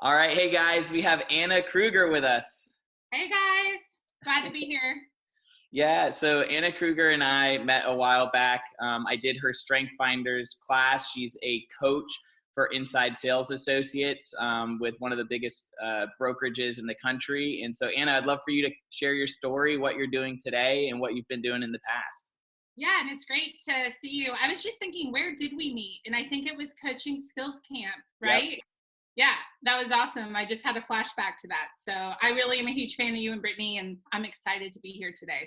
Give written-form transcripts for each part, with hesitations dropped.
All right. Hey, guys, we have Anna Krueger with us. Hey guys, glad to be here. Yeah, so Anna Krueger and I met a while back. I did her Strength Finders class. She's a coach for inside sales associates with one of the biggest brokerages in the country. And so, Anna, I'd love for you to share your story, what you're doing today, and what you've been doing in the past. Yeah, and it's great to see you. I was just thinking, where did we meet? And I think it was Coaching Skills Camp, Yep. right? Yeah, that was awesome. I just had a flashback to that. So I really am a huge fan of you and Brittany, and I'm excited to be here today.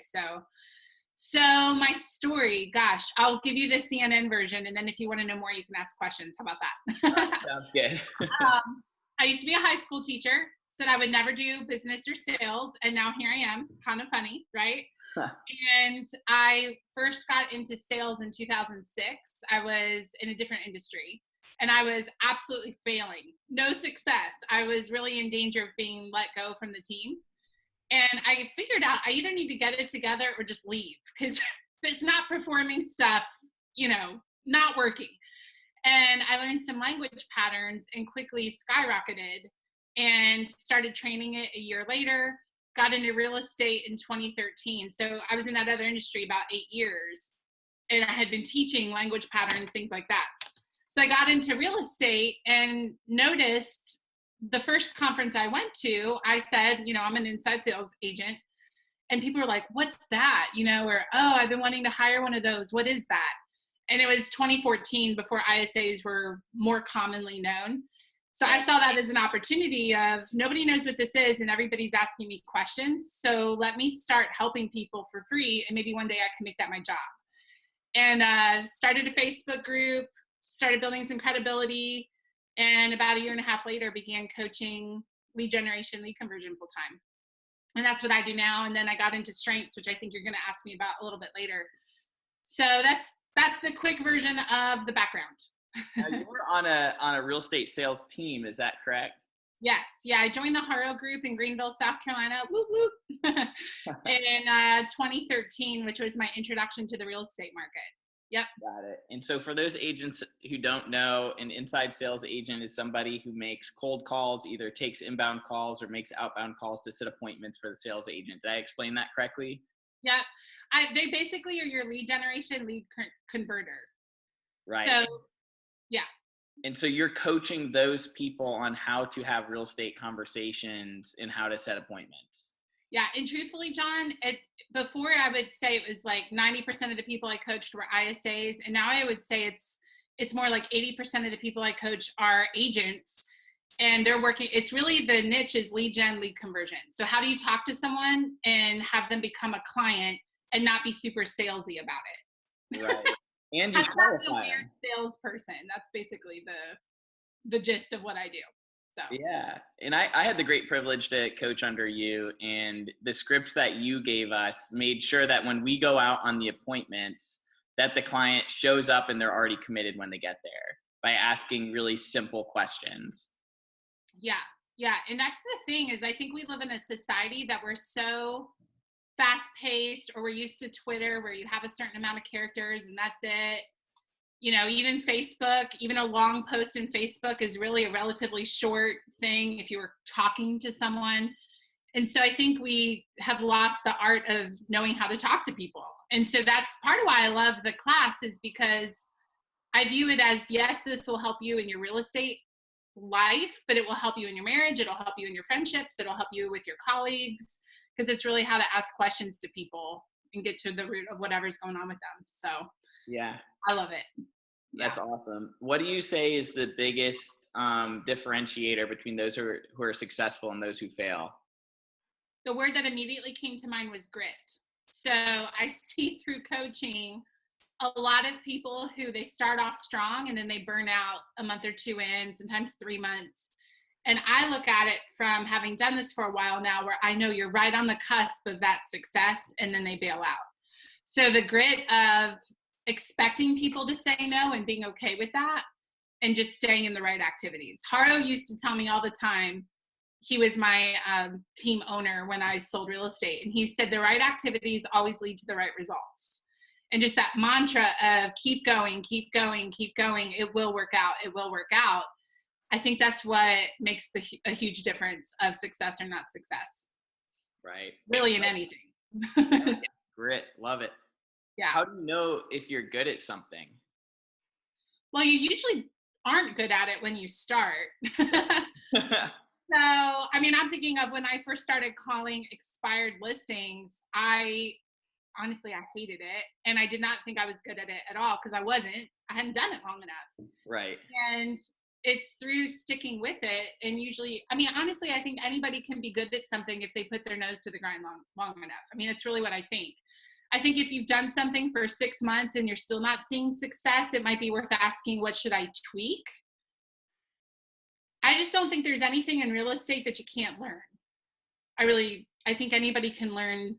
So my story, gosh, I'll give you the CNN version, and then if you want to know more, you can ask questions. How about that? Sounds good. I used to be a high school teacher, said I would never do business or sales, and now here I am. Kind of funny, right? And I first got into sales in 2006. I was in a different industry, and I was absolutely failing. No success. I was really in danger of being let go from the team. And I figured out I either need to get it together or just leave, because this not performing stuff, not working. And I learned some language patterns and quickly skyrocketed and started training it a year later, got into real estate in 2013. So I was in that other industry about 8 years, and I had been teaching language patterns, things like that. So I got into real estate and noticed the first conference I went to, I said, I'm an inside sales agent. And people were like, what's that? Or, oh, I've been wanting to hire one of those. What is that? And it was 2014, before ISAs were more commonly known. So I saw that as an opportunity of nobody knows what this is and everybody's asking me questions. So let me start helping people for free, and maybe one day I can make that my job. And started a Facebook group, started building some credibility, and about a year and a half later began coaching lead generation, lead conversion full time. And that's what I do now. And then I got into strengths, which I think you're going to ask me about a little bit later. So that's the quick version of the background. Now, you were on a real estate sales team, is that correct? Yes. Yeah, I joined the Haro group in Greenville, South Carolina, whoop, whoop, in 2013, which was my introduction to the real estate market. Yep. Got it. And so for those agents who don't know, an inside sales agent is somebody who makes cold calls, either takes inbound calls or makes outbound calls to set appointments for the sales agent. Did I explain that correctly? Yeah. They basically are your lead generation, lead converter. Right. So, yeah. And so you're coaching those people on how to have real estate conversations and how to set appointments. Yeah. And truthfully, John, before I would say it was like 90% of the people I coached were ISAs. And now I would say it's more like 80% of the people I coach are agents, and they're working. It's really, the niche is lead gen, lead conversion. So how do you talk to someone and have them become a client and not be super salesy about it? Right. And you I'm not a qualify weird salesperson. That's basically the gist of what I do. So yeah. And I had the great privilege to coach under you, and the scripts that you gave us made sure that when we go out on the appointments, that the client shows up and they're already committed when they get there by asking really simple questions. Yeah. Yeah. And that's the thing, is I think we live in a society that we're so fast paced, or we're used to Twitter where you have a certain amount of characters and that's it. Even Facebook, even a long post in Facebook is really a relatively short thing if you were talking to someone. And so I think we have lost the art of knowing how to talk to people. And so that's part of why I love the class, is because I view it as, yes, this will help you in your real estate life, but it will help you in your marriage. It'll help you in your friendships. It'll help you with your colleagues, because it's really how to ask questions to people and get to the root of whatever's going on with them. So yeah, I love it. That's awesome. What do you say is the biggest differentiator between those who are successful and those who fail? The word that immediately came to mind was grit. So I see through coaching a lot of people who they start off strong and then they burn out a month or two in, sometimes 3 months. And I look at it from having done this for a while now, where I know you're right on the cusp of that success, and then they bail out. So the grit of expecting people to say no and being okay with that, and just staying in the right activities. Haro used to tell me all the time, he was my team owner when I sold real estate, and he said the right activities always lead to the right results. And just that mantra of keep going, keep going, keep going, it will work out, it will work out. I think that's what makes a huge difference of success or not success. Right. Really in anything. Grit. Love it. Yeah. How do you know if you're good at something? Well, you usually aren't good at it when you start. So, I mean, I'm thinking of when I first started calling expired listings, honestly, I hated it. And I did not think I was good at it at all because I hadn't done it long enough. Right. And it's through sticking with it. And usually, I mean, honestly, I think anybody can be good at something if they put their nose to the grind long enough. I mean, that's really what I think. I think if you've done something for 6 months and you're still not seeing success, it might be worth asking, what should I tweak? I just don't think there's anything in real estate that you can't learn. I think anybody can learn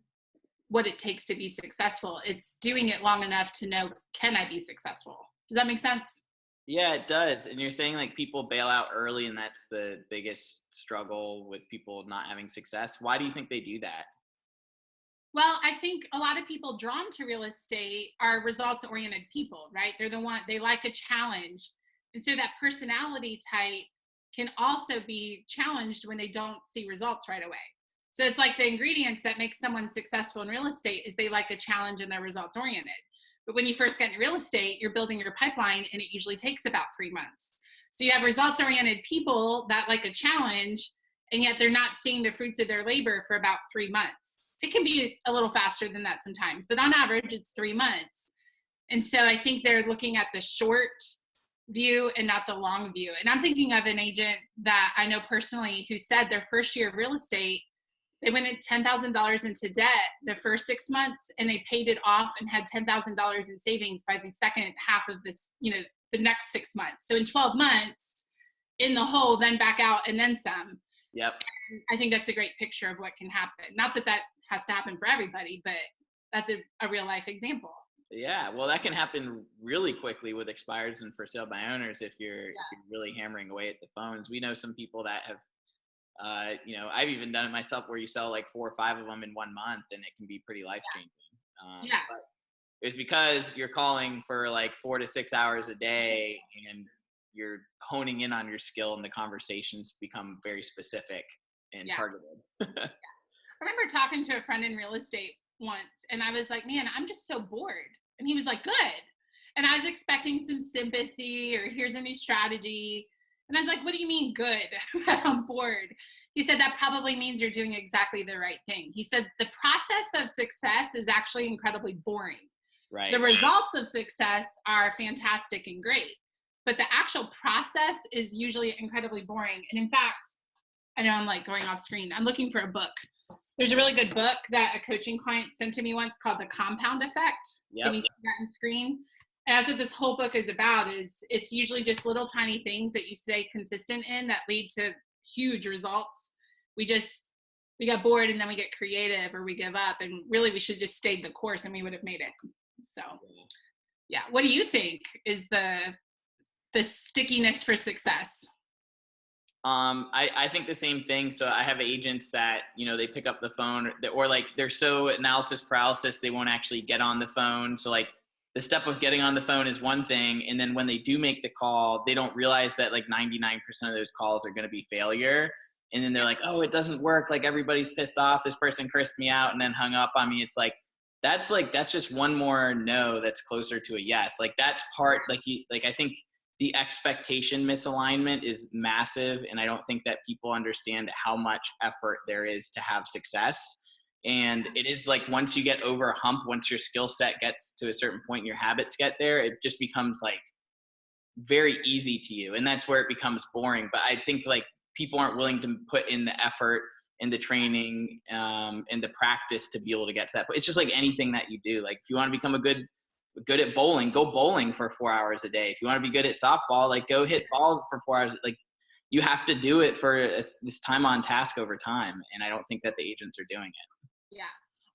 what it takes to be successful. It's doing it long enough to know, can I be successful? Does that make sense? Yeah, it does. And you're saying like people bail out early and that's the biggest struggle with people not having success. Why do you think they do that? Well, I think a lot of people drawn to real estate are results-oriented people, right? They like a challenge. And so that personality type can also be challenged when they don't see results right away. So it's like the ingredients that make someone successful in real estate is they like a challenge and they're results oriented. But when you first get into real estate, you're building your pipeline and it usually takes about 3 months. So you have results oriented people that like a challenge and yet they're not seeing the fruits of their labor for about 3 months. It can be a little faster than that sometimes, but on average it's 3 months. And so I think they're looking at the short view and not the long view. And I'm thinking of an agent that I know personally who said their first year of real estate, they went at $10,000 into debt the first 6 months and they paid it off and had $10,000 in savings by the second half of this, the next 6 months. So in 12 months in the hole, then back out and then some. Yep. And I think that's a great picture of what can happen. Not that that has to happen for everybody, but that's a real life example. Yeah, well, that can happen really quickly with expireds and for sale by owners if you're really hammering away at the phones. We know some people that have, I've even done it myself where you sell like 4 or 5 of them in 1 month and it can be pretty life-changing. But it's because you're calling for like 4 to 6 hours a day and you're honing in on your skill and the conversations become very specific and targeted. I remember talking to a friend in real estate once and I was like, man, I'm just so bored. And he was like, good. And I was expecting some sympathy or here's a new strategy. And I was like, what do you mean good? I'm bored. He said, that probably means you're doing exactly the right thing. He said, the process of success is actually incredibly boring. Right. The results of success are fantastic and great, but the actual process is usually incredibly boring. And in fact, I know I'm like going off screen. I'm looking for a book. There's a really good book that a coaching client sent to me once called The Compound Effect. Yep. Can you see that on screen? And that's what this whole book is about. It's usually just little tiny things that you stay consistent in that lead to huge results. We got bored and then we get creative or we give up, and really we should just stay the course and we would have made it. So yeah. What do you think is the stickiness for success? I think the same thing. So I have agents that, they pick up the phone or like they're so analysis paralysis, they won't actually get on the phone. So like the step of getting on the phone is one thing. And then when they do make the call, they don't realize that like 99% of those calls are going to be failure. And then they're like, oh, it doesn't work. Like everybody's pissed off. This person cursed me out and then hung up on me. It's like, that's just one more no that's closer to a yes. Like that's part, I think the expectation misalignment is massive. And I don't think that people understand how much effort there is to have success. And it is like, once you get over a hump, once your skill set gets to a certain point and your habits get there, it just becomes like very easy to you. And that's where it becomes boring. But I think like people aren't willing to put in the effort and the training and the practice to be able to get to that point. It's just like anything that you do. Like if you want to become good at bowling, go bowling for 4 hours a day. If you want to be good at softball, like go hit balls for 4 hours. Like you have to do it for this time on task over time. And I don't think that the agents are doing it. Yeah.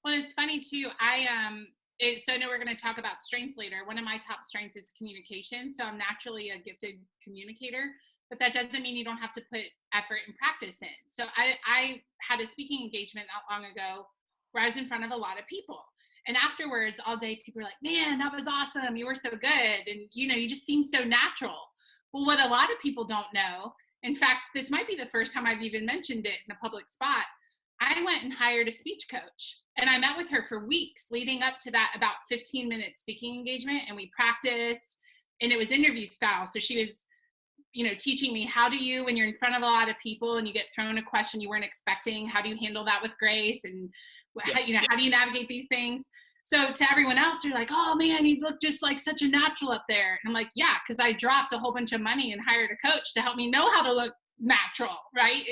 Well, it's funny too. So I know we're going to talk about strengths later. One of my top strengths is communication. So I'm naturally a gifted communicator, but that doesn't mean you don't have to put effort and practice in. So I had a speaking engagement not long ago where I was in front of a lot of people. And afterwards, all day, people were like, man, that was awesome. You were so good. And, you just seem so natural. Well, what a lot of people don't know In fact, this might be the first time I've even mentioned it in a public spot. I went and hired a speech coach, and I met with her for weeks leading up to that about 15-minute speaking engagement, and we practiced, and it was interview style. So she was, teaching me, how do you, when you're in front of a lot of people and you get thrown a question you weren't expecting, how do you handle that with grace? And how do you navigate these things? So to everyone else, they're like, oh man, you look just like such a natural up there. And I'm like, yeah, because I dropped a whole bunch of money and hired a coach to help me know how to look natural, right?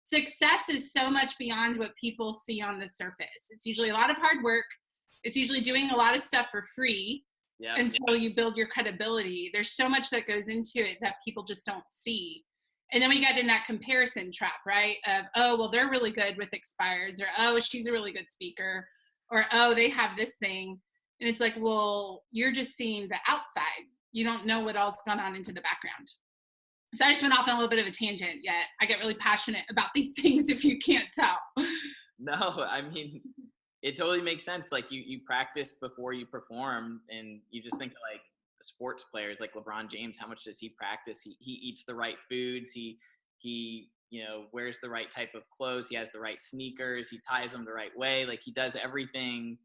Success is so much beyond what people see on the surface. It's usually a lot of hard work. It's usually doing a lot of stuff for free until you build your credibility. There's so much that goes into it that people just don't see. And then we get in that comparison trap, right? Of, oh, well, they're really good with expireds, or, oh, she's a really good speaker, or, oh, they have this thing. And it's like, well, you're just seeing the outside. You don't know what all's gone on into the background. So I just went off on a little bit of a tangent, yet I get really passionate about these things if you can't tell. No, I mean, it totally makes sense. Like you practice before you perform, and you just think of like sports players like LeBron James. How much does he practice? He eats the right foods. He wears the right type of clothes. He has the right sneakers. He ties them the right way. Like he does everything.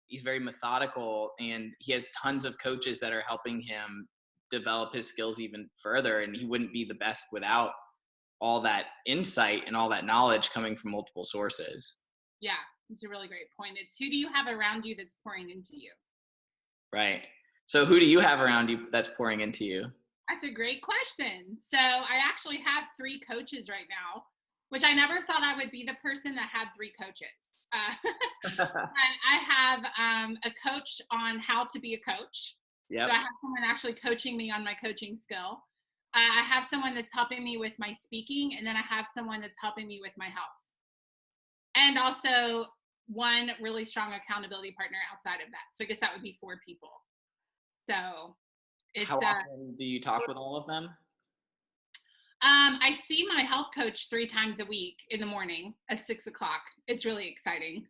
He's very methodical, and he has tons of coaches that are helping him develop his skills even further. And he wouldn't be the best without all that insight and all that knowledge coming from multiple sources. Yeah, it's a really great point. It's who do you have around you that's pouring into you? Right. So who do you have around you that's pouring into you? That's a great question. So I actually have 3 coaches right now, which I never thought I would be the person that had 3 coaches. I have a coach on how to be a coach. Yep. So I have someone actually coaching me on my coaching skill. I have someone that's helping me with my speaking, and then I have someone that's helping me with my health. And also one really strong accountability partner outside of that. So I guess that would be 4 people. So it's how often do you talk with all of them? I see my health coach 3 times a week in the morning at 6 o'clock. It's really exciting.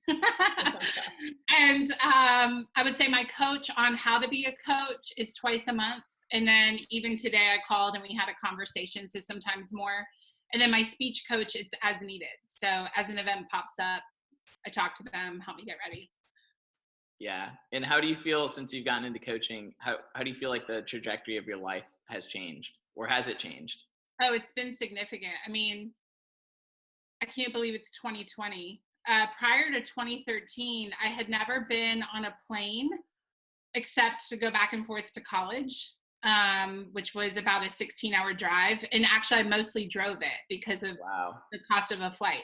And I would say my coach on how to be a coach is twice a month. And then even today I called and we had a conversation, so sometimes more. And then my speech coach, it's as needed. So as an event pops up, I talk to them, help me get ready. Yeah. And how do you feel since you've gotten into coaching? How do you feel like the trajectory of your life has changed, or has it changed? Oh, it's been significant. I mean, I can't believe it's 2020. Prior to 2013, I had never been on a plane except to go back and forth to college, which was about a 16-hour drive. And actually, I mostly drove it because of the cost of a flight.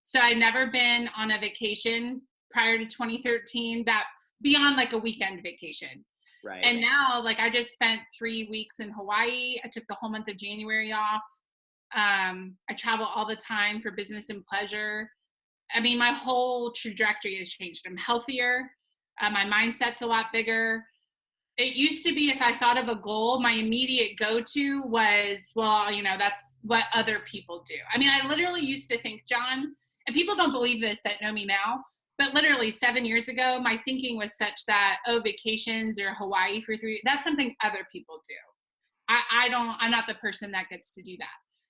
So I'd never been on a vacation prior to 2013 that beyond like a weekend vacation. Right. And now, like, I just spent 3 weeks in Hawaii. I took the whole month of January off. I travel all the time for business and pleasure. I mean, my whole trajectory has changed. I'm healthier. My mindset's a lot bigger. It used to be if I thought of a goal, my immediate go-to was, well, that's what other people do. I mean, I literally used to think, John, and people don't believe this that know me now, but literally 7 years ago, my thinking was such that, vacations or Hawaii for 3, that's something other people do. I'm not the person that gets to do that.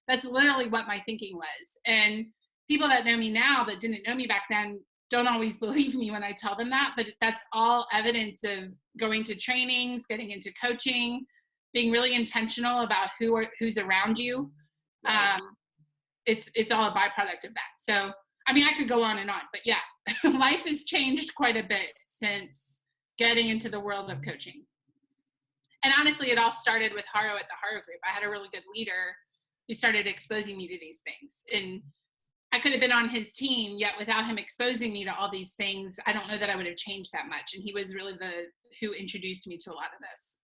That's literally what my thinking was. And people that know me now that didn't know me back then don't always believe me when I tell them that, but that's all evidence of going to trainings, getting into coaching, being really intentional about who's around you. It's all a byproduct of that. So, I mean, I could go on and on, but yeah, life has changed quite a bit since getting into the world of coaching. And honestly, it all started with Haro at the Haro Group. I had a really good leader who started exposing me to these things. And I could have been on his team, yet without him exposing me to all these things, I don't know that I would have changed that much. And he was really who introduced me to a lot of this.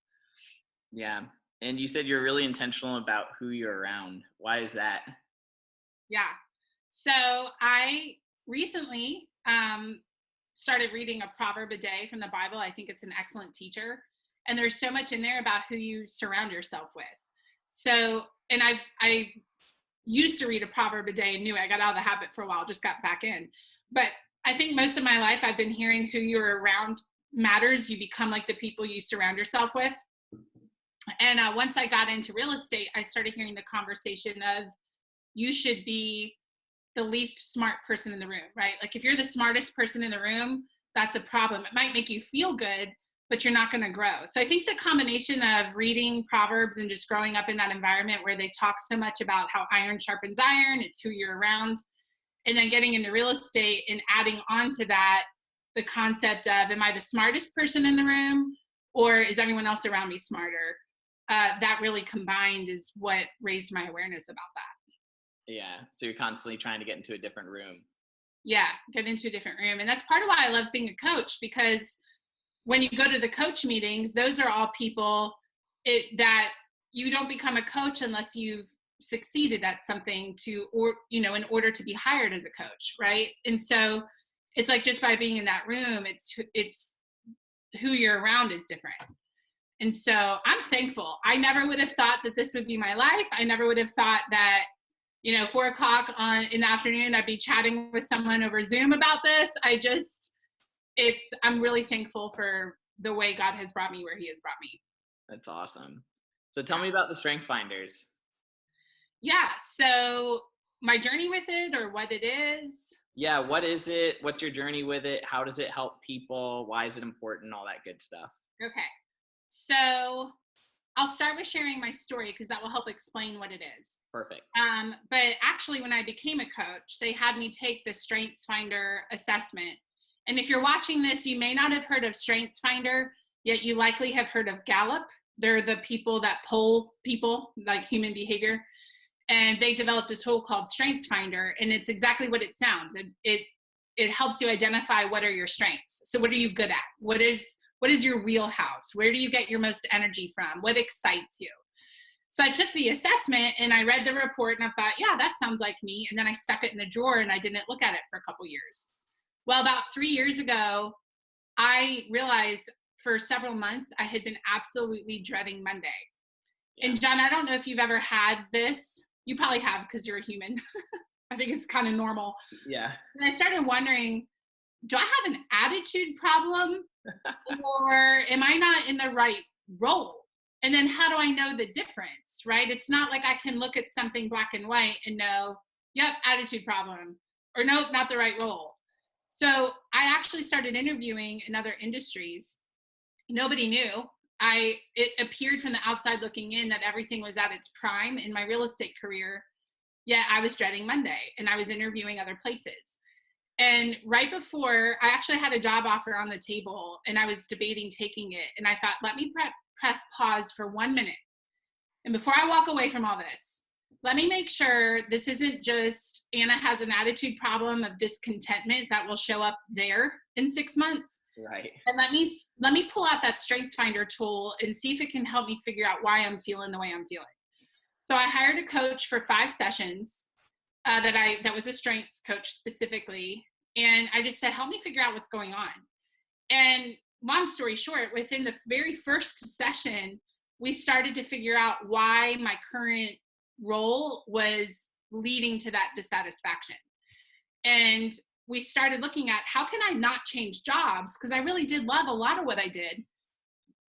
Yeah. And you said you're really intentional about who you're around. Why is that? Yeah. So I recently started reading a proverb a day from the Bible. I think it's an excellent teacher. And there's so much in there about who you surround yourself with. So, and I used to read a proverb a day and knew I got out of the habit for a while, just got back in. But I think most of my life I've been hearing who you're around matters. You become like the people you surround yourself with. And once I got into real estate, I started hearing the conversation of you should be the least smart person in the room, right? Like if you're the smartest person in the room, that's a problem. It might make you feel good, but you're not going to grow. So I think the combination of reading Proverbs and just growing up in that environment where they talk so much about how iron sharpens iron, it's who you're around, and then getting into real estate and adding on to that the concept of, am I the smartest person in the room, or is everyone else around me smarter? That really combined is what raised my awareness about that. Yeah. So you're constantly trying to get into a different room. Yeah, get into a different room. And that's part of why I love being a coach, because when you go to the coach meetings, those are all people that you don't become a coach unless you've succeeded at something in order to be hired as a coach, right? And so it's like just by being in that room, it's who you're around is different. And so I'm thankful. I never would have thought that this would be my life. I never would have thought that 4 o'clock in the afternoon, I'd be chatting with someone over Zoom about this. I'm really thankful for the way God has brought me where he has brought me. That's awesome. So tell me about the Strength Finders. Yeah. So my journey with it, or what it is. Yeah. What is it? What's your journey with it? How does it help people? Why is it important? All that good stuff. Okay. So I'll start with sharing my story because that will help explain what it is. Perfect. But actually, when I became a coach, they had me take the Strengths Finder assessment. And if you're watching this, you may not have heard of Strengths Finder, yet you likely have heard of Gallup. They're the people that poll people, like human behavior. And they developed a tool called Strengths Finder, and it's exactly what it sounds. It helps you identify what are your strengths. So what are you good at? What is your wheelhouse? Where do you get your most energy from? What excites you? So I took the assessment and I read the report and I thought, yeah, that sounds like me. And then I stuck it in a drawer and I didn't look at it for a couple years. Well, about 3 years ago, I realized for several months I had been absolutely dreading Monday. Yeah. And John, I don't know if you've ever had this. You probably have because you're a human. I think it's kind of normal. Yeah. And I started wondering, do I have an attitude problem? Or am I not in the right role? And then how do I know the difference, right? It's not like I can look at something black and white and know, yep, attitude problem, or nope, not the right role. So I actually started interviewing in other industries. Nobody knew. It appeared from the outside looking in that everything was at its prime in my real estate career. Yet I was dreading Monday and I was interviewing other places. And right before, I actually had a job offer on the table and I was debating taking it. And I thought, let me press pause for 1 minute. And before I walk away from all this, let me make sure this isn't just Anna has an attitude problem of discontentment that will show up there in 6 months. Right. And let me pull out that Strengths Finder tool and see if it can help me figure out why I'm feeling the way I'm feeling. So I hired a coach for 5 sessions. That was a strengths coach specifically. And I just said, help me figure out what's going on. And long story short, within the very first session, we started to figure out why my current role was leading to that dissatisfaction. And we started looking at how can I not change jobs? Because I really did love a lot of what I did,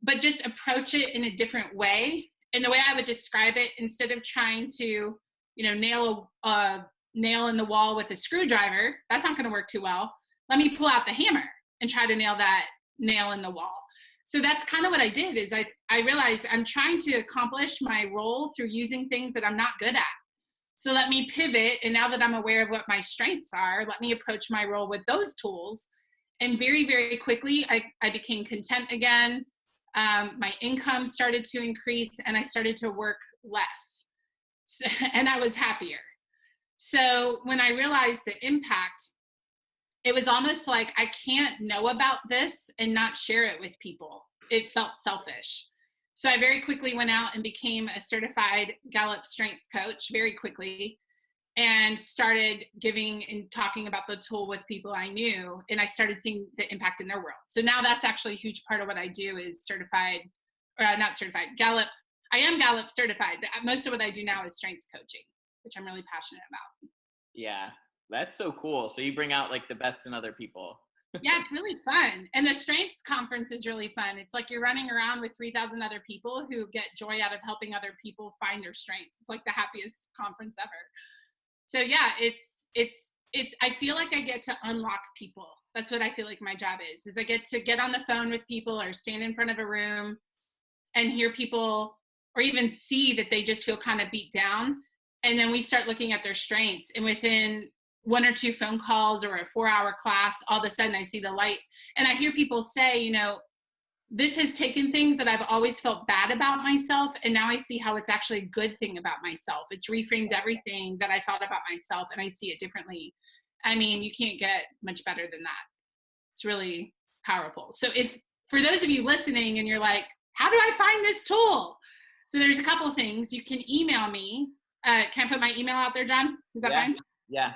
but just approach it in a different way. And the way I would describe it, instead of trying to nail a nail in the wall with a screwdriver, that's not going to work too well. Let me pull out the hammer and try to nail that nail in the wall. So that's kind of what I did. Is I realized I'm trying to accomplish my role through using things that I'm not good at. So let me pivot. And now that I'm aware of what my strengths are, let me approach my role with those tools. And very, very quickly, I became content again. My income started to increase and I started to work less. And I was happier. So when I realized the impact, it was almost like I can't know about this and not share it with people. It felt selfish. So I very quickly went out and became a certified Gallup strengths coach very quickly and started giving and talking about the tool with people I knew. And I started seeing the impact in their world. So now that's actually a huge part of what I do is Gallup. I am Gallup certified. Most of what I do now is strengths coaching, which I'm really passionate about. Yeah, that's so cool. So you bring out like the best in other people. Yeah, it's really fun. And the strengths conference is really fun. It's like you're running around with 3,000 other people who get joy out of helping other people find their strengths. It's like the happiest conference ever. So yeah, it's I feel like I get to unlock people. That's what I feel like my job is I get to get on the phone with people or stand in front of a room and hear people or even see that they just feel kind of beat down. And then we start looking at their strengths. And within 1 or 2 phone calls or a 4-hour class, all of a sudden I see the light. And I hear people say, you know, this has taken things that I've always felt bad about myself. And now I see how it's actually a good thing about myself. It's reframed everything that I thought about myself and I see it differently. I mean, you can't get much better than that. It's really powerful. So if, for those of you listening and you're like, how do I find this tool? So there's a couple of things. You can email me. Can I put my email out there, John? Is that fine? Yeah.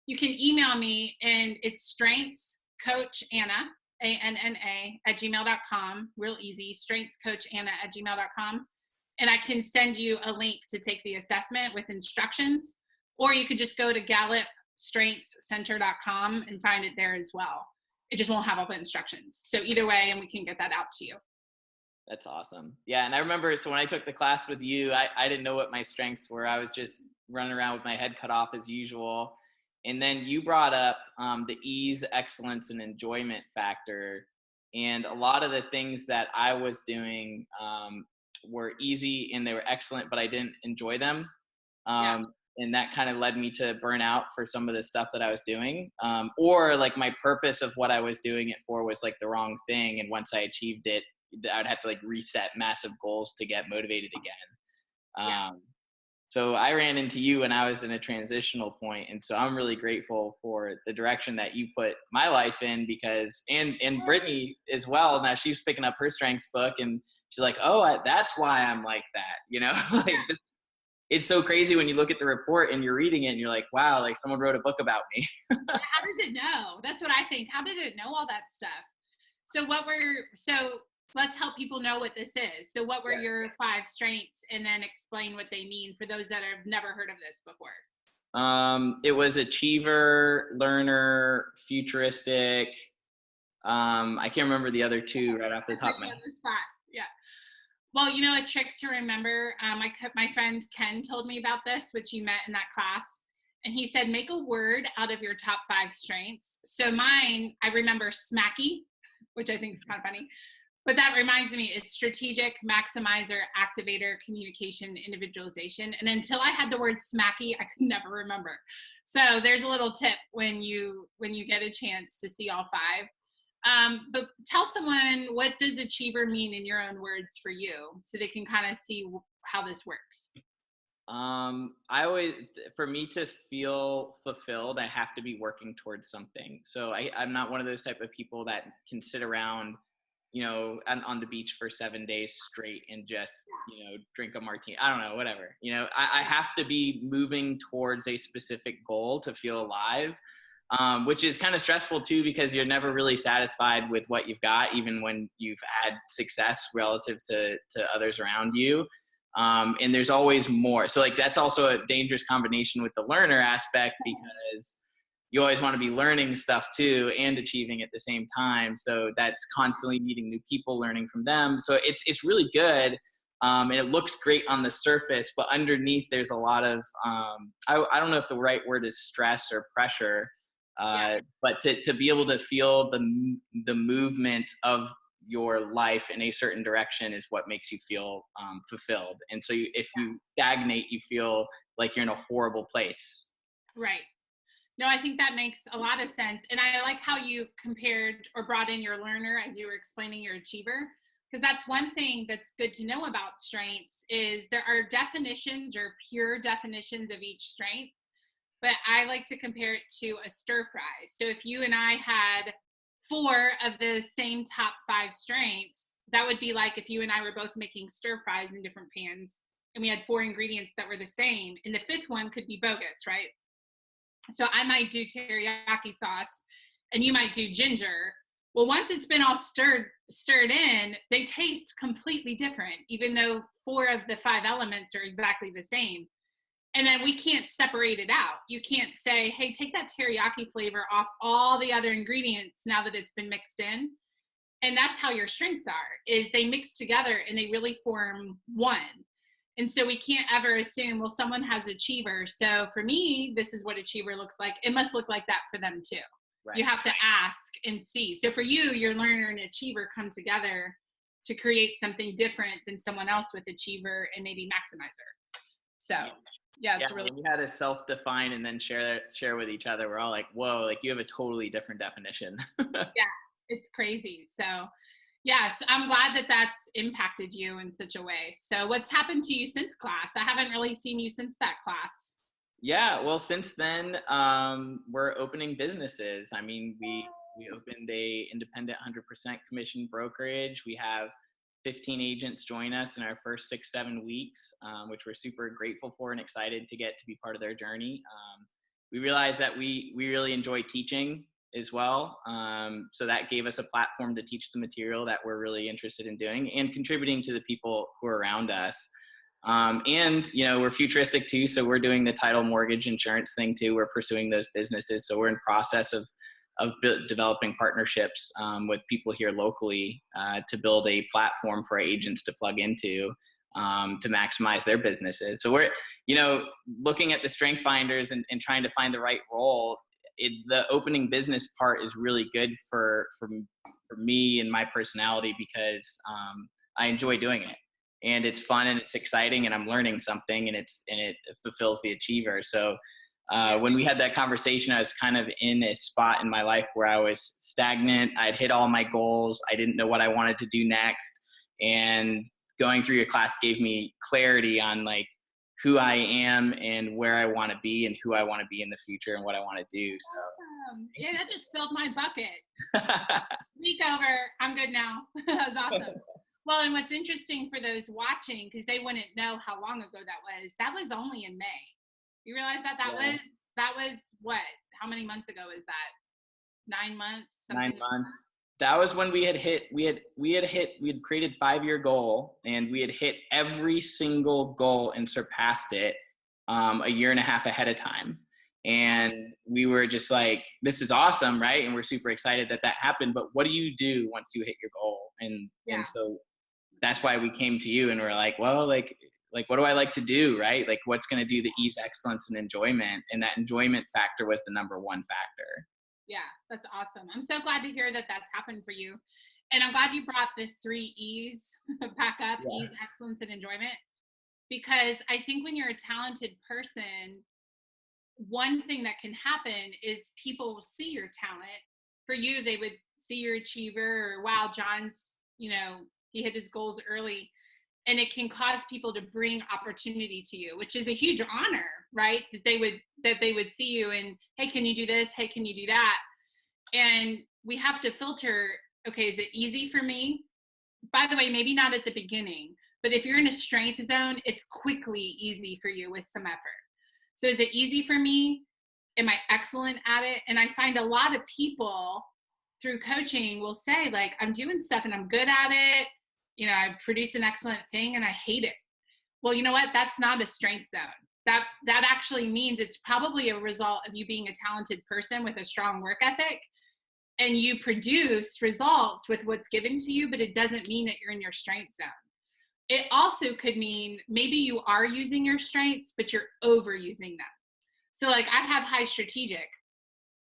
You can email me, and it's strengthscoachanna, ANNA, @gmail.com. Real easy, strengthscoachanna @gmail.com. And I can send you a link to take the assessment with instructions, or you could just go to gallupstrengthscenter.com and find it there as well. It just won't have all the instructions. So either way, and we can get that out to you. That's awesome. Yeah. And I remember, so when I took the class with you, I didn't know what my strengths were. I was just running around with my head cut off as usual. And then you brought up the ease, excellence, and enjoyment factor. And a lot of the things that I was doing were easy and they were excellent, but I didn't enjoy them. And that kind of led me to burn out for some of the stuff that I was doing. Or like my purpose of what I was doing it for was like the wrong thing. And once I achieved it, I'd have to like reset massive goals to get motivated again. So I ran into you when I was in a transitional point. And so I'm really grateful for the direction that you put my life in, because, and Brittany as well. Now she's picking up her strengths book and she's like, oh, that's why I'm like that, you know, like it's so crazy when you look at the report and you're reading it and you're like, wow, like someone wrote a book about me. How does it know? That's what I think. How did it know all that stuff? So let's help people know what this is. So what were your 5 strengths, and then explain what they mean for those that have never heard of this before. It was achiever, learner, futuristic. I can't remember the other 2 right off the top of my head. Yeah. Well, you know, a trick to remember, my friend Ken told me about this, which you met in that class. And he said, make a word out of your top 5 strengths. So mine, I remember smacky, which I think is kind of funny. But that reminds me, it's strategic, maximizer, activator, communication, individualization. And until I had the word smacky, I could never remember. So there's a little tip when you get a chance to see all 5. But tell someone, what does achiever mean in your own words for you, so they can kind of see how this works. For me to feel fulfilled, I have to be working towards something. So I'm not one of those type of people that can sit around, you know, on the beach for 7 days straight and just, you know, drink a martini. I don't know, whatever. You know, I have to be moving towards a specific goal to feel alive, which is kind of stressful too, because you're never really satisfied with what you've got, even when you've had success relative to others around you. And there's always more. So like, that's also a dangerous combination with the learner aspect, because you always want to be learning stuff too and achieving at the same time. So that's constantly meeting new people, learning from them. So it's really good. And it looks great on the surface, but underneath there's a lot of, I don't know if the right word is stress or pressure, but to be able to feel the movement of your life in a certain direction is what makes you feel fulfilled. And so if you stagnate, you feel like you're in a horrible place. Right. No, I think that makes a lot of sense. And I like how you compared or brought in your learner as you were explaining your achiever, because that's one thing that's good to know about strengths is there are definitions or pure definitions of each strength, but I like to compare it to a stir fry. So if you and I had 4 of the same top 5 strengths, that would be like if you and I were both making stir fries in different pans and we had 4 ingredients that were the same, and the 5th one could be bogus, right? So I might do teriyaki sauce and you might do ginger. Well, once it's been all stirred in, they taste completely different, even though 4 of the 5 elements are exactly the same. And then we can't separate it out. You can't say, hey, take that teriyaki flavor off all the other ingredients now that it's been mixed in. And that's how your strengths are, is they mix together and they really form one. And so we can't ever assume, well, someone has achiever, so for me, this is what achiever looks like. It must look like that for them too. Right. You have to ask and see. So for you, your learner and achiever come together to create something different than someone else with achiever and maybe maximizer. So yeah, it's really. We had to self-define and then share with each other. We're all like, whoa, like you have a totally different definition. Yeah, it's crazy. So yes, I'm glad that that's impacted you in such a way. So what's happened to you since class? I haven't really seen you since that class. Yeah, well, since then, we're opening businesses. I mean, we opened a independent 100% commission brokerage. We have 15 agents join us in our first 6-7 weeks, which we're super grateful for and excited to get to be part of their journey. We realized that we really enjoy teaching as well. So that gave us a platform to teach the material that we're really interested in doing and contributing to the people who are around us. And, you know, we're futuristic too. So we're doing the title mortgage insurance thing too. We're pursuing those businesses. So we're in process of developing partnerships with people here locally to build a platform for our agents to plug into to maximize their businesses. So we're, you know, looking at the strength finders and trying to find the right role. The opening business part is really good for me and my personality because I enjoy doing it. And it's fun and it's exciting and I'm learning something and it fulfills the achiever. So when we had that conversation, I was kind of in a spot in my life where I was stagnant. I'd hit all my goals. I didn't know what I wanted to do next. And going through your class gave me clarity on like who I am and where I want to be and who I want to be in the future and what I want to do. So yeah, that just filled my bucket. Week over. I'm good now. That was awesome. Well, and what's interesting for those watching, because they wouldn't know how long ago that was only in May. You realize that that was what? How many months ago is that? 9 months? 9 months. That was when we had created 5-year goal and we had hit every single goal and surpassed it a year and a half ahead of time. And we were just like, this is awesome, right? And we're super excited that happened. But what do you do once you hit your goal? And so that's why we came to you and we're like, well, like what do I like to do, right? Like what's going to do the ease, excellence, and enjoyment? And that enjoyment factor was the number one factor. Yeah, that's awesome. I'm so glad to hear that that's happened for you. And I'm glad you brought the 3 E's back up, ease, excellence, and enjoyment. Because I think when you're a talented person, one thing that can happen is people will see your talent. For you, they would see your achiever or, wow, John's, you know, he hit his goals early. And it can cause people to bring opportunity to you, which is a huge honor, right? That they would see you and, hey, can you do this? Hey, can you do that? And we have to filter, okay, is it easy for me? By the way, maybe not at the beginning, but if you're in a strength zone, it's quickly easy for you with some effort. So is it easy for me? Am I excellent at it? And I find a lot of people through coaching will say, like, I'm doing stuff and I'm good at it. You know, I produce an excellent thing and I hate it. Well, you know what? That's not a strength zone. That actually means it's probably a result of you being a talented person with a strong work ethic and you produce results with what's given to you, but it doesn't mean that you're in your strength zone. It also could mean maybe you are using your strengths, but you're overusing them. So like I have high strategic.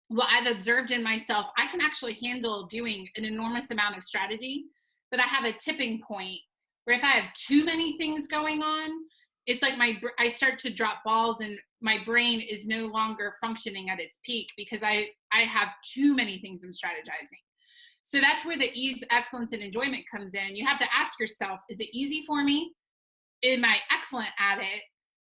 Well, I've observed in myself, I can actually handle doing an enormous amount of strategy, but I have a tipping point where if I have too many things going on, it's like I start to drop balls and my brain is no longer functioning at its peak because I have too many things I'm strategizing. So that's where the ease, excellence, and enjoyment comes in. You have to ask yourself, is it easy for me? Am I excellent at it?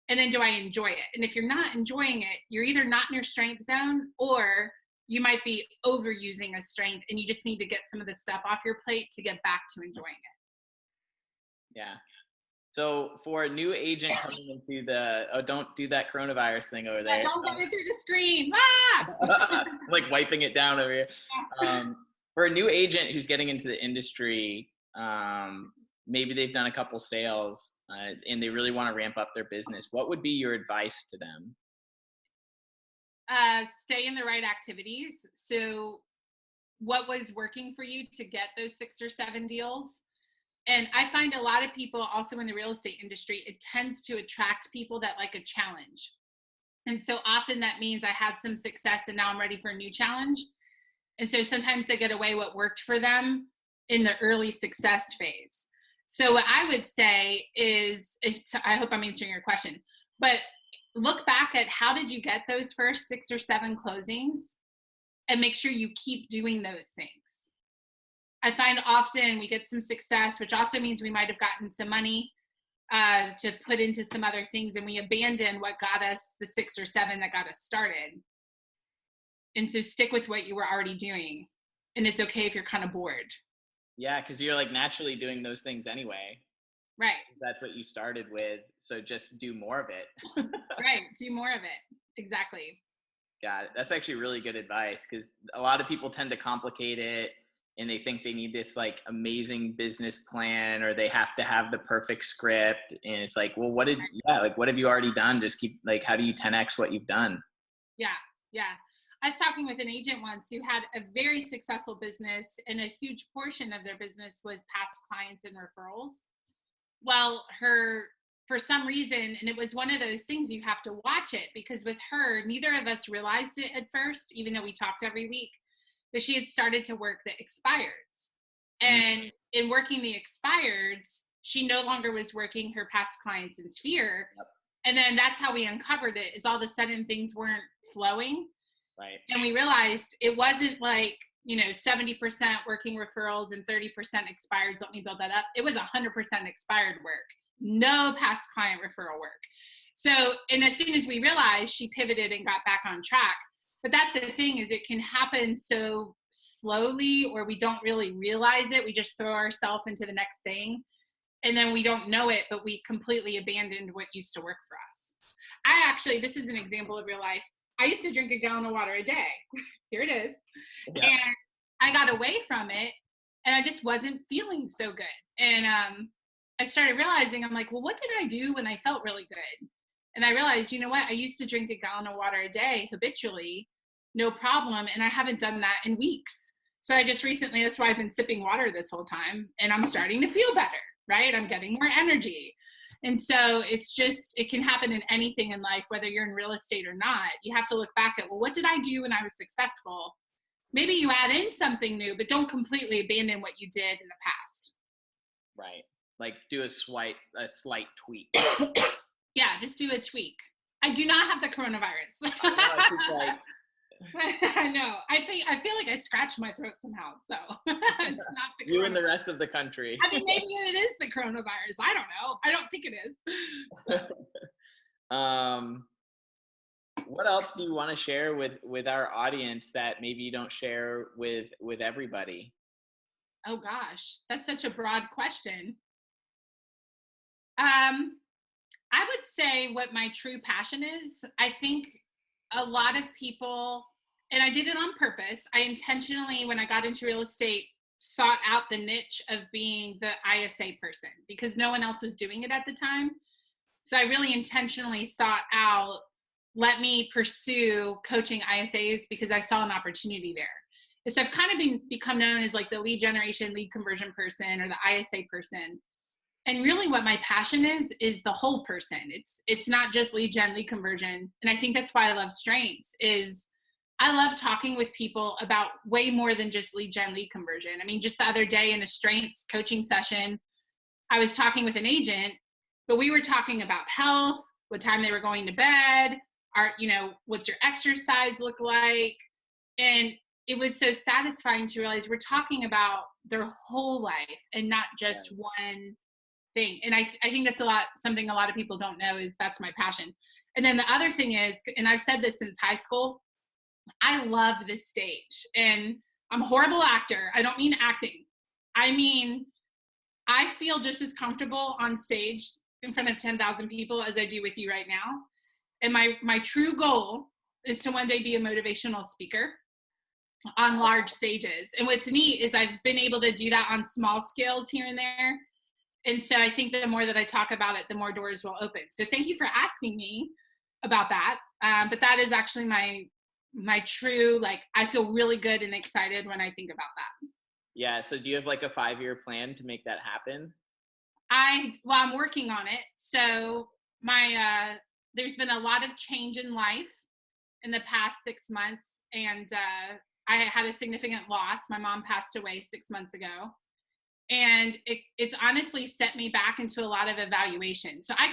And then do I enjoy it? And if you're not enjoying it, you're either not in your strength zone or you might be overusing a strength and you just need to get some of the stuff off your plate to get back to enjoying it. Yeah. So for a new agent coming into don't do that coronavirus thing over there. Yeah, don't get it through the screen. Like wiping it down over here. For a new agent who's getting into the industry, maybe they've done a couple sales and they really want to ramp up their business, what would be your advice to them? Stay in the right activities. So what was working for you to get those 6 or 7 deals? And I find a lot of people also in the real estate industry, it tends to attract people that like a challenge. And so often that means I had some success and now I'm ready for a new challenge. And so sometimes they get away what worked for them in the early success phase. So what I would say is, I hope I'm answering your question, but look back at how did you get those first 6 or 7 closings and make sure you keep doing those things. I find often we get some success, which also means we might have gotten some money to put into some other things, and we abandon what got us the 6 or 7 that got us started. And so stick with what you were already doing. And it's okay if you're kind of bored. Yeah, because you're like naturally doing those things anyway. Right. That's what you started with. So just do more of it. Right. Do more of it. Exactly. Got it. That's actually really good advice, because a lot of people tend to complicate it and they think they need this like amazing business plan or they have to have the perfect script. And it's like, well, what have you already done? Just keep like, how do you 10X what you've done? Yeah. Yeah. I was talking with an agent once who had a very successful business, and a huge portion of their business was past clients and referrals. Well, for some reason, and it was one of those things you have to watch it, because with her, neither of us realized it at first, even though we talked every week, but she had started to work the expireds. And in working the expireds, she no longer was working her past clients in Sphere. Yep. And then that's how we uncovered it, is all of a sudden things weren't flowing. Right. And we realized it wasn't like, 70% working referrals and 30% expireds. Let me build that up. It was 100% expired work, no past client referral work. So, and as soon as we realized, she pivoted and got back on track. But that's the thing, is it can happen so slowly, or we don't really realize it. We just throw ourselves into the next thing, and then we don't know it, but we completely abandoned what used to work for us. This is an example of real life. I used to drink a gallon of water a day. Here it is. Yeah. And I got away from it, and I just wasn't feeling so good. And I started realizing, I'm like, well, what did I do when I felt really good? And I realized, you know what? I used to drink a gallon of water a day habitually, no problem. And I haven't done that in weeks. So I just recently, that's why I've been sipping water this whole time, and I'm starting to feel better, right? I'm getting more energy. And so it can happen in anything in life, whether you're in real estate or not. You have to look back at, well, what did I do when I was successful? Maybe you add in something new, but don't completely abandon what you did in the past. Right. Like do a slight tweak. Yeah, just do a tweak. I do not have the coronavirus. I know. I feel like I scratched my throat somehow. So it's not the you and the rest of the country. I mean, maybe it is the coronavirus. I don't know. I don't think it is. So. What else do you want to share with our audience that maybe you don't share with everybody? Oh gosh, that's such a broad question. I would say what my true passion is. I think a lot of people, and I did it on purpose, I intentionally, when I got into real estate, sought out the niche of being the ISA person because no one else was doing it at the time. So I really intentionally sought out, let me pursue coaching ISAs because I saw an opportunity there. And so I've kind of become known as like the lead generation, lead conversion person, or the ISA person. And really what my passion is the whole person. It's not just lead gen, lead conversion. And I think that's why I love Strengths is I love talking with people about way more than just lead gen, lead conversion. I mean, just the other day in a Strengths coaching session, I was talking with an agent, but we were talking about health, what time they were going to bed, what's your exercise look like? And it was so satisfying to realize we're talking about their whole life and not just one thing. And I think that's something a lot of people don't know is that's my passion. And then the other thing is, and I've said this since high school, I love this stage. And I'm a horrible actor. I don't mean acting. I mean, I feel just as comfortable on stage in front of 10,000 people as I do with you right now. And my true goal is to one day be a motivational speaker on large stages. And what's neat is I've been able to do that on small scales here and there. And so I think the more that I talk about it, the more doors will open. So thank you for asking me about that. But that is actually my true, like, I feel really good and excited when I think about that. Yeah. So do you have like a 5-year plan to make that happen? I'm working on it. So there's been a lot of change in life in the past 6 months. And I had a significant loss. My mom passed away 6 months ago. And it's honestly set me back into a lot of evaluation. So I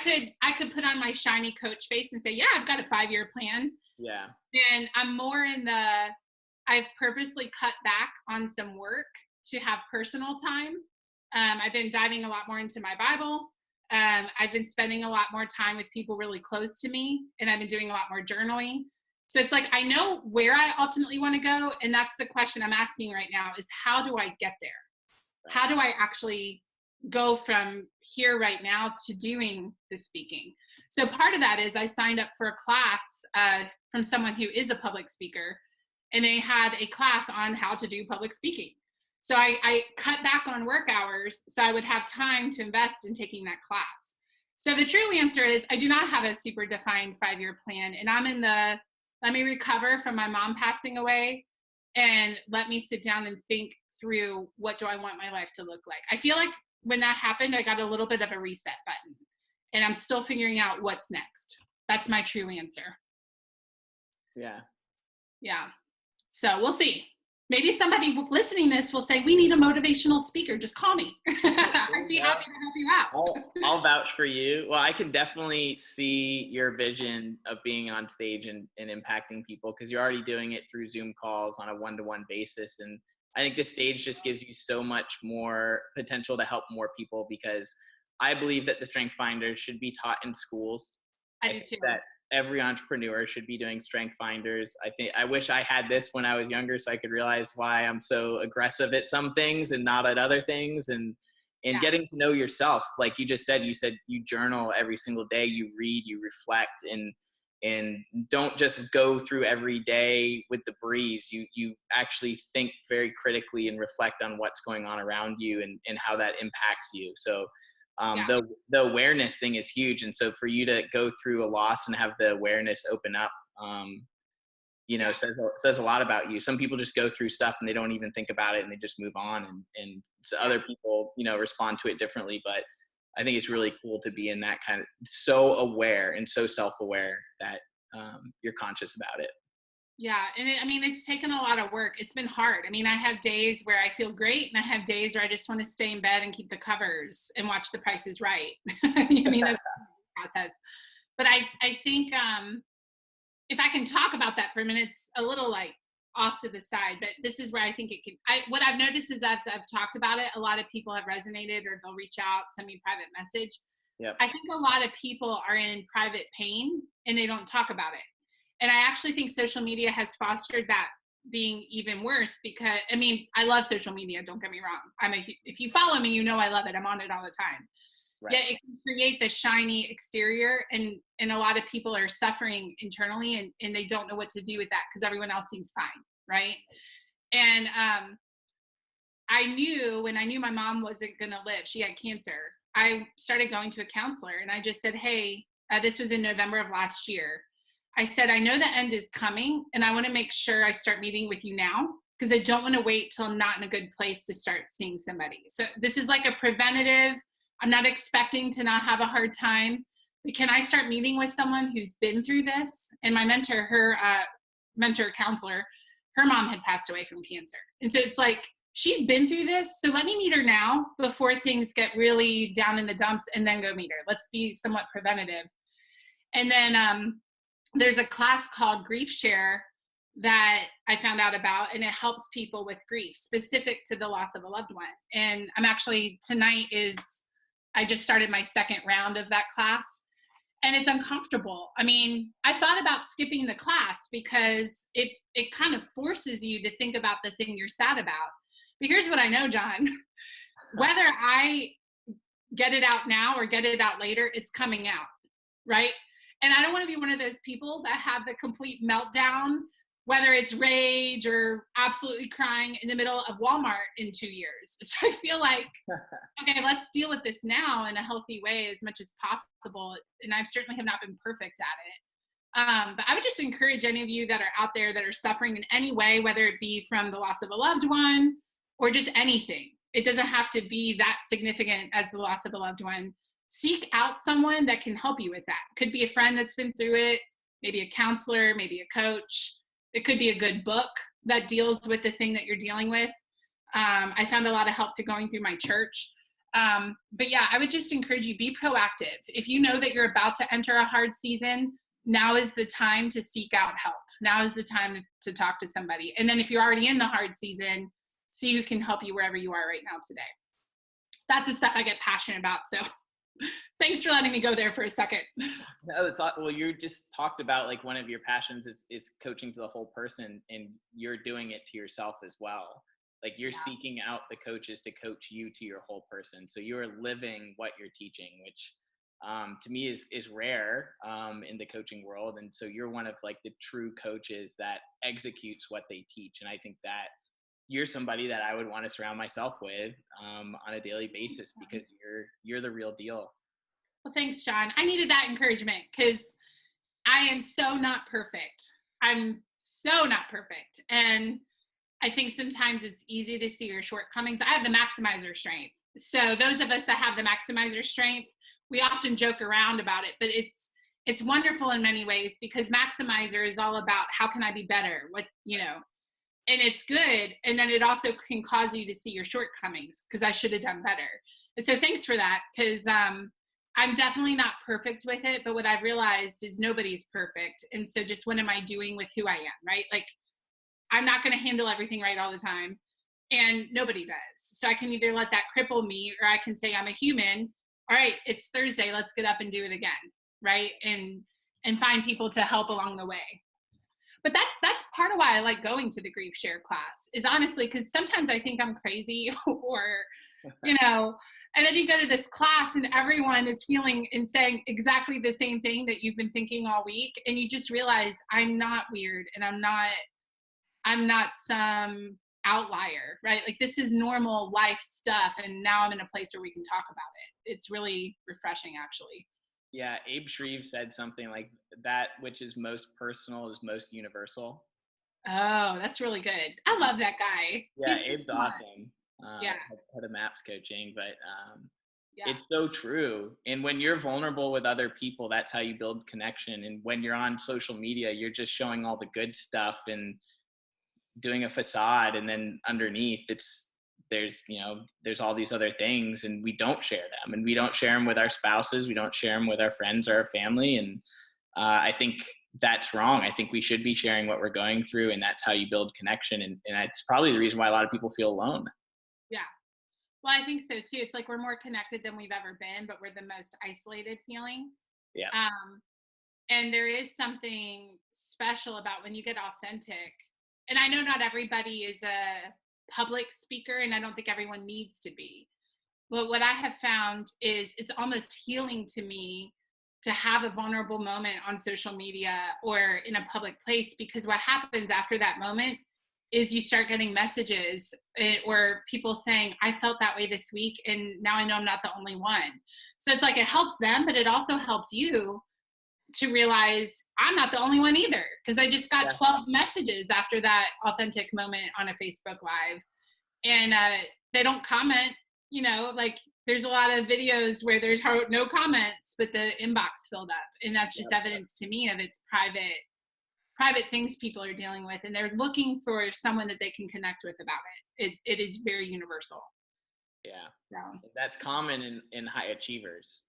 could put on my shiny coach face and say, yeah, I've got a 5-year plan. Yeah. And I'm more I've purposely cut back on some work to have personal time. I've been diving a lot more into my Bible. I've been spending a lot more time with people really close to me, and I've been doing a lot more journaling. So it's like, I know where I ultimately want to go. And that's the question I'm asking right now is, how do I get there? How do I actually go from here right now to doing the speaking? So part of that is I signed up for a class from someone who is a public speaker, and they had a class on how to do public speaking. So I cut back on work hours so I would have time to invest in taking that class. So the true answer is I do not have a super defined 5-year plan, and I'm in the let me recover from my mom passing away and let me sit down and think through, what do I want my life to look like? I feel like when that happened, I got a little bit of a reset button, and I'm still figuring out what's next. That's my true answer. Yeah. Yeah. So we'll see. Maybe somebody listening to this will say, we need a motivational speaker. Just call me. I'd be happy to help you out. I'll vouch for you. Well, I can definitely see your vision of being on stage and impacting people, because you're already doing it through Zoom calls on a one-to-one basis. And I think the stage just gives you so much more potential to help more people, because I believe that the Strength Finders should be taught in schools. I do too. That every entrepreneur should be doing Strength Finders. I wish I had this when I was younger, so I could realize why I'm so aggressive at some things and not at other things. And getting to know yourself, like you just said, you journal every single day, you read, you reflect, and don't just go through every day with the breeze. You actually think very critically and reflect on what's going on around you and how that impacts you. So the awareness thing is huge. And so for you to go through a loss and have the awareness open up, says a lot about you. Some people just go through stuff and they don't even think about it and they just move on, and so other people, respond to it differently. But I think it's really cool to be in that kind of so aware and so self-aware that you're conscious about it. Yeah. And it's taken a lot of work. It's been hard. I have days where I feel great, and I have days where I just want to stay in bed and keep the covers and watch The Price is Right. That's the process. But I think if I can talk about that for a minute, it's a little like off to the side, but this is where I think it can, what I've noticed is as I've talked about it, a lot of people have resonated, or they'll reach out, send me a private message. Yep. I think a lot of people are in private pain and they don't talk about it. And I actually think social media has fostered that being even worse, because I love social media, don't get me wrong. If you follow me, I love it. I'm on it all the time. Right. Yeah, it can create the shiny exterior, and a lot of people are suffering internally, and they don't know what to do with that because everyone else seems fine, right? And when I knew my mom wasn't going to live, she had cancer, I started going to a counselor, and I just said, hey, this was in November of last year. I said, I know the end is coming, and I want to make sure I start meeting with you now, because I don't want to wait till I'm not in a good place to start seeing somebody. So this is like a preventative. I'm not expecting to not have a hard time, but can I start meeting with someone who's been through this? And my mentor, her counselor, her mom had passed away from cancer. And so it's like, she's been through this, so let me meet her now before things get really down in the dumps, and then go meet her. Let's be somewhat preventative. And then there's a class called Grief Share that I found out about, and it helps people with grief specific to the loss of a loved one. And I'm actually, I just started my second round of that class, and it's uncomfortable. I thought about skipping the class because it kind of forces you to think about the thing you're sad about. But here's what I know, John, whether I get it out now or get it out later, it's coming out, right? And I don't want to be one of those people that have the complete meltdown whether it's rage or absolutely crying in the middle of Walmart in 2 years. So I feel like, okay, let's deal with this now in a healthy way as much as possible. And I certainly have not been perfect at it. But I would just encourage any of you that are out there that are suffering in any way, whether it be from the loss of a loved one or just anything. It doesn't have to be that significant as the loss of a loved one. Seek out someone that can help you with that. Could be a friend that's been through it, maybe a counselor, maybe a coach. It could be a good book that deals with the thing that you're dealing with. I found a lot of help through going through my church. But yeah, I would just encourage you, be proactive. If you know that you're about to enter a hard season, now is the time to seek out help. Now is the time to talk to somebody. And then if you're already in the hard season, see who can help you wherever you are right now today. That's the stuff I get passionate about. So thanks for letting me go there for a second. No, well, you just talked about like one of your passions is coaching to the whole person, and you're doing it to yourself as well. Like you're seeking out the coaches to coach you to your whole person. So you're living what you're teaching, which to me is rare in the coaching world. And so you're one of like the true coaches that executes what they teach. And I think that you're somebody that I would want to surround myself with on a daily basis, because you're the real deal. Well, thanks, John. I needed that encouragement because I am so not perfect. I'm so not perfect. And I think sometimes it's easy to see your shortcomings. I have the maximizer strength. So those of us that have the maximizer strength, we often joke around about it, but it's wonderful in many ways, because maximizer is all about how can I be better? And it's good. And then it also can cause you to see your shortcomings, because I should have done better. And so thanks for that, because I'm definitely not perfect with it, but what I've realized is nobody's perfect. And so just what am I doing with who I am, right? Like I'm not going to handle everything right all the time, and nobody does. So I can either let that cripple me, or I can say I'm a human. All right, it's Thursday. Let's get up and do it again, right? And find people to help along the way. But that's part of why I like going to the grief share class, is honestly because sometimes I think I'm crazy or, and then you go to this class and everyone is feeling and saying exactly the same thing that you've been thinking all week. And you just realize I'm not weird, and I'm not some outlier, right? Like this is normal life stuff. And now I'm in a place where we can talk about it. It's really refreshing, actually. Yeah, Abe Shreve said something like that, which is most personal is most universal. Oh, that's really good. I love that guy. Yeah, Abe's awesome. Yeah. Head of Maps coaching, but yeah. It's so true. And when you're vulnerable with other people, that's how you build connection. And when you're on social media, you're just showing all the good stuff and doing a facade, and then underneath there's all these other things, and we don't share them, and we don't share them with our spouses. We don't share them with our friends or our family. And I think that's wrong. I think we should be sharing what we're going through, and that's how you build connection. And it's probably the reason why a lot of people feel alone. Yeah. Well, I think so too. It's like we're more connected than we've ever been, but we're the most isolated feeling. Yeah. And there is something special about when you get authentic. And I know not everybody is a public speaker, and I don't think everyone needs to be. But what I have found is it's almost healing to me to have a vulnerable moment on social media or in a public place, because what happens after that moment is you start getting messages or people saying, I felt that way this week, and now I know I'm not the only one. So it's like it helps them, but it also helps you to realize I'm not the only one either, because I just got 12 messages after that authentic moment on a Facebook Live, and they don't comment. Like there's a lot of videos where there's no comments, but the inbox filled up, and that's just evidence to me of it's private things people are dealing with, and they're looking for someone that they can connect with about it. It is very universal. Yeah. So. That's common in high achievers.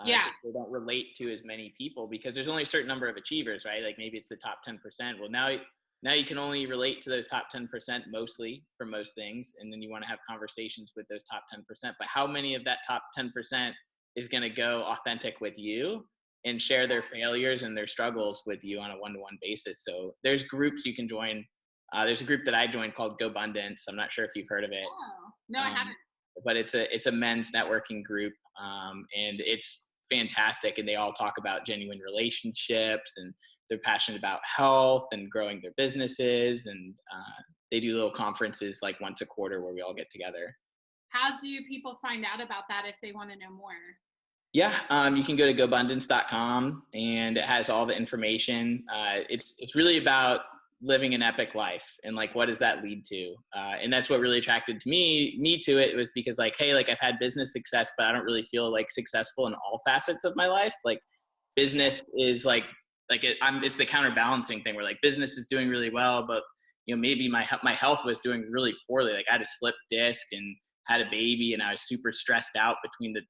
They don't relate to as many people because there's only a certain number of achievers, right? Like maybe it's the top 10%. Well, now you can only relate to those top 10% mostly for most things. And then you want to have conversations with those top 10%. But how many of that top 10% is going to go authentic with you and share their failures and their struggles with you on a one-to-one basis? So there's groups you can join. There's a group that I joined called GoBundance. I'm not sure if you've heard of it. Oh, no, I haven't. But it's a men's networking group, and it's fantastic. And they all talk about genuine relationships and they're passionate about health and growing their businesses. And they do little conferences like once a quarter where we all get together. How do people find out about that if they want to know more? Yeah, you can go to gobundance.com and it has all the information. It's really about living an epic life and like, what does that lead to? And that's what really attracted to me to it, was because like, hey, like I've had business success, but I don't really feel like successful in all facets of my life. Like business is it's the counterbalancing thing where like business is doing really well, but maybe my health was doing really poorly. Like I had a slip disc and had a baby, and I was super stressed out between the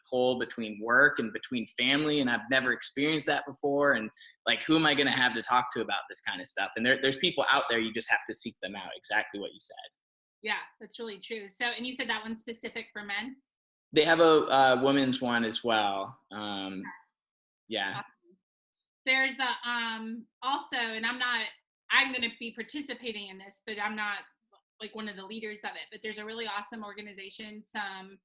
pull between work and between family, and I've never experienced that before. And like, who am I going to have to talk to about this kind of stuff? And there's people out there, you just have to seek them out. Exactly what you said. Yeah, that's really true. So, and you said that one's specific for men? They have a women's one as well. Yeah. Awesome. There's also, and I'm going to be participating in this, but I'm not like one of the leaders of it, but there's a really awesome organization, some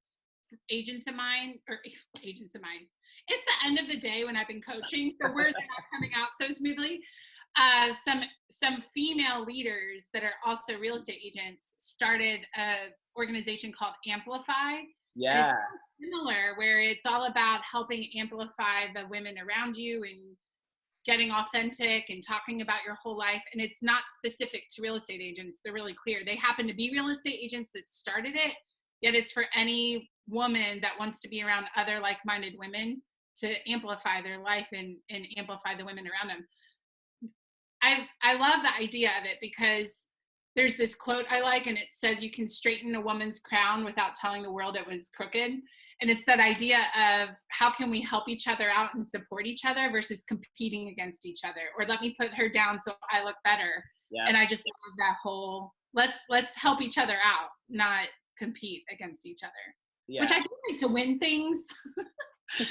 agents of mine. It's the end of the day when I've been coaching, so words are not coming out so smoothly. Some female leaders that are also real estate agents started a organization called Amplify. Yeah. And it's similar, where it's all about helping amplify the women around you and getting authentic and talking about your whole life. And it's not specific to real estate agents. They're really clear. They happen to be real estate agents that started it, yet it's for any woman that wants to be around other like-minded women to amplify their life and amplify the women around them. I love the idea of it because there's this quote I like, and it says you can straighten a woman's crown without telling the world it was crooked. And it's that idea of how can we help each other out and support each other versus competing against each other, or let me put her down so I look better. Yeah. And I just love that whole let's help each other out, not compete against each other. Yeah. Which I do like to win things. But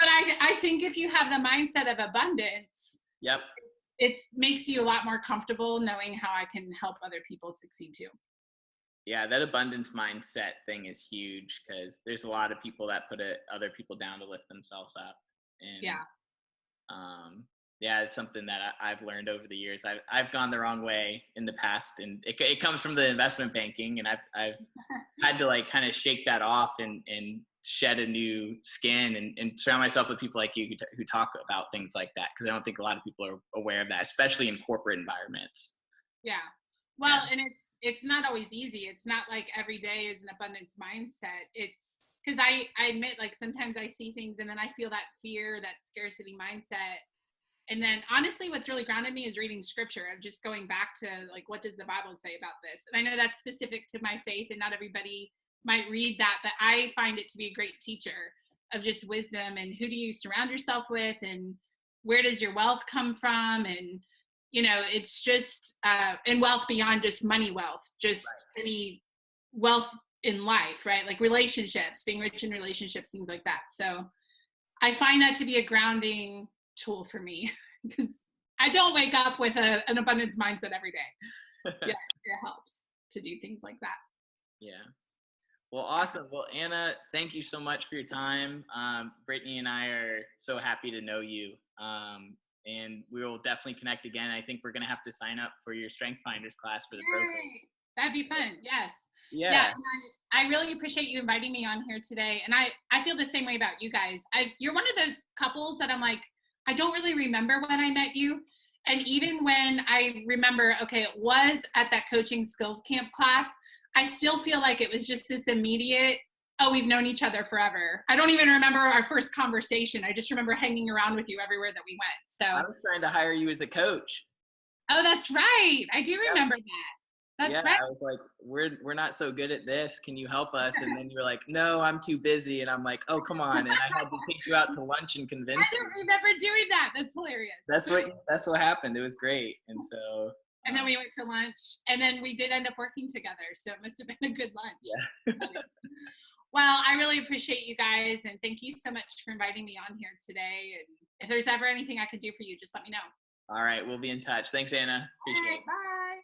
I think if you have the mindset of abundance, yep, it makes you a lot more comfortable knowing how I can help other people succeed too. Yeah, that abundance mindset thing is huge because there's a lot of people that put other people down to lift themselves up. And yeah, it's something that I've learned over the years. I've gone the wrong way in the past, and it comes from the investment banking, and I've had to like kind of shake that off and shed a new skin and surround myself with people like you who talk about things like that, because I don't think a lot of people are aware of that, especially in corporate environments. Yeah. Well, and it's not always easy. It's not like every day is an abundance mindset. It's because I admit, like, sometimes I see things and then I feel that fear, that scarcity mindset. And then honestly, what's really grounded me is reading scripture, of just going back to like, what does the Bible say about this? And I know that's specific to my faith and not everybody might read that, but I find it to be a great teacher of just wisdom and who do you surround yourself with and where does your wealth come from? And, it's just, and wealth beyond just money wealth, just any wealth in life, right? Like relationships, being rich in relationships, things like that. So I find that to be a grounding tool for me because I don't wake up with an abundance mindset every day. Yeah, it helps to do things like that. Yeah. Well, awesome. Well, Anna, thank you so much for your time. Brittany and I are so happy to know you. And we will definitely connect again. I think we're going to have to sign up for your Strength Finders class for the program. That'd be fun. Yes. Yeah. And I really appreciate you inviting me on here today. And I feel the same way about you guys. You're one of those couples that I'm like, I don't really remember when I met you. And even when I remember, okay, it was at that coaching skills camp class, I still feel like it was just this immediate, oh, we've known each other forever. I don't even remember our first conversation. I just remember hanging around with you everywhere that we went. So I was trying to hire you as a coach. Oh, that's right. I do remember that. That's right. I was like, we're not so good at this. Can you help us? And then you were like, no, I'm too busy. And I'm like, oh, come on. And I had to take you out to lunch and convince you. I don't remember doing that. That's hilarious. That's what happened. It was great. And so. And then we went to lunch, and then we did end up working together. So it must have been a good lunch. Yeah. Well, I really appreciate you guys, and thank you so much for inviting me on here today. And if there's ever anything I could do for you, just let me know. All right, we'll be in touch. Thanks, Anna. Appreciate it. Bye.